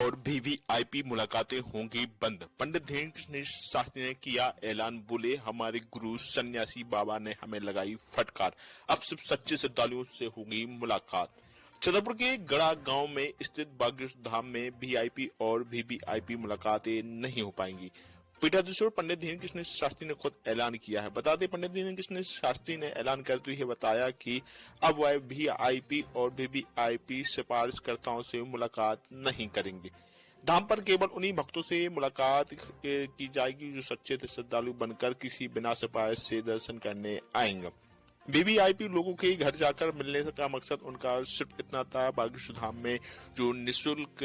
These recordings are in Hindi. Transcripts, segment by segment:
और वीवीआईपी मुलाकातें होंगी बंद। पंडित धीरेन्द्र कृष्ण शास्त्री ने किया ऐलान, बोले हमारे गुरु सन्यासी बाबा ने हमें लगाई फटकार, अब सिर्फ सच्चे श्रद्धालुओं से होगी मुलाकात। छतरपुर के गड़ा गांव में स्थित बागेश्वर धाम में वीआईपी और वीवीआईपी मुलाकातें नहीं हो पाएंगी। पीठाधीश्वर पंडित धीरेन्द्र कृष्ण शास्त्री ने खुद ऐलान किया है। बता दें, पंडित धीरेन्द्र कृष्ण शास्त्री ने ऐलान करते हुए बताया कि अब वह वीआईपी और वीवीआईपी सिफारिशकर्ताओं से मुलाकात नहीं करेंगे। धाम पर केवल उन्हीं भक्तों से मुलाकात की जाएगी जो सच्चे श्रद्धालु बनकर किसी बिना सिफारिश से दर्शन करने आएंगे। वीवीआईपी लोगों के घर जाकर मिलने का मकसद उनका सिर्फ इतना था, बागेश्वर धाम में जो निःशुल्क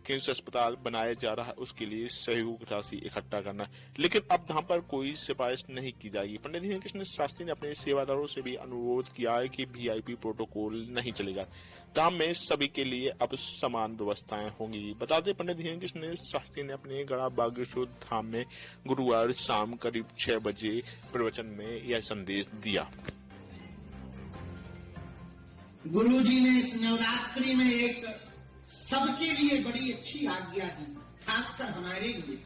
कैंसर अस्पताल बनाया जा रहा है उसके लिए सहयोग राशि इकट्ठा करना। लेकिन अब धाम पर कोई सिफारिश नहीं की जाएगी। पंडित धीरेन्द्र कृष्ण शास्त्री ने अपने सेवादारों से भी अनुरोध किया है कि वीआईपी प्रोटोकॉल नहीं चलेगा। धाम में सभी के लिए अब समान व्यवस्थाएं होंगी। बता दें, पंडित धीरेन्द्र कृष्ण शास्त्री ने अपने गड़ा बागेश्वर धाम में गुरुवार शाम करीब 6 बजे प्रवचन में यह संदेश दिया। गुरुजी ने इस नवरात्रि में एक सबके लिए बड़ी अच्छी आज्ञा दी, खासकर हमारे लिए।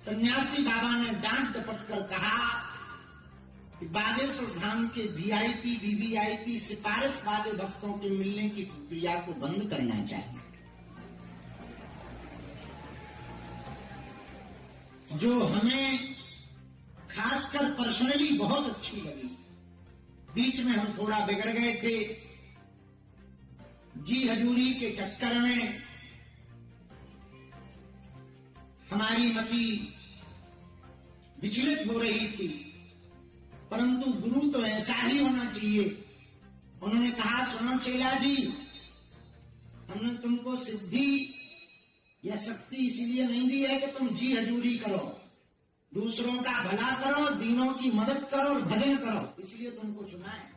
सन्यासी बाबा ने डांट डपट कर कहा कि बागेश्वर धाम के वीआईपी वीवीआईपी सिफारिश वाले भक्तों के मिलने की प्रक्रिया को बंद करना चाहिए। जो हमें खासकर पर्सनली बहुत अच्छी लगी। बीच में हम थोड़ा बिगड़ गए थे, जी हजूरी के चक्कर में हमारी मति विचलित हो रही थी, परंतु गुरु तो ऐसा ही होना चाहिए। उन्होंने कहा, सुनो चेला जी, हमने तुमको सिद्धि या शक्ति इसलिए नहीं दी है कि तुम जी हजूरी करो, दूसरों का भला करो, दीनों की मदद करो और भजन करो, इसलिए तुमको चुना है।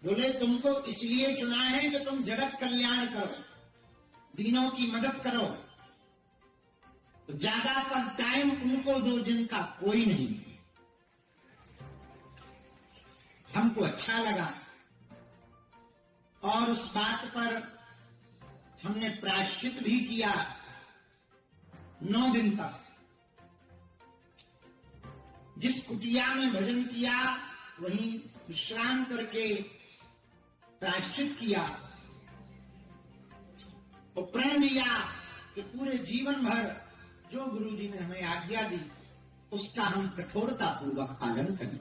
बोले तुमको इसलिए चुना है कि तुम जगत कल्याण करो, दीनों की मदद करो, तो ज्यादातर टाइम उनको दो जिनका कोई नहीं। हमको अच्छा लगा और उस बात पर हमने प्रायश्चित भी किया 9 दिन तक। जिस कुटिया में भजन किया वहीं विश्राम करके प्रायश्चित किया और प्रण लिया कि पूरे जीवन भर जो गुरुजी ने हमें आज्ञा दी उसका हम कठोरता पूर्वक पालन करें।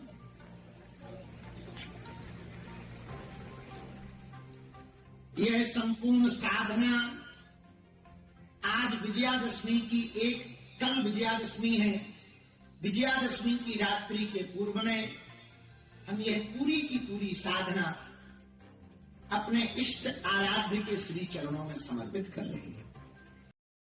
यह संपूर्ण साधना आज विजयादशमी की कल विजयादशमी है। विजयादशमी की रात्रि के पूर्व में हम यह पूरी की पूरी साधना अपने इष्ट आराध्य के श्री चरणों में समर्पित कर रहे हैं।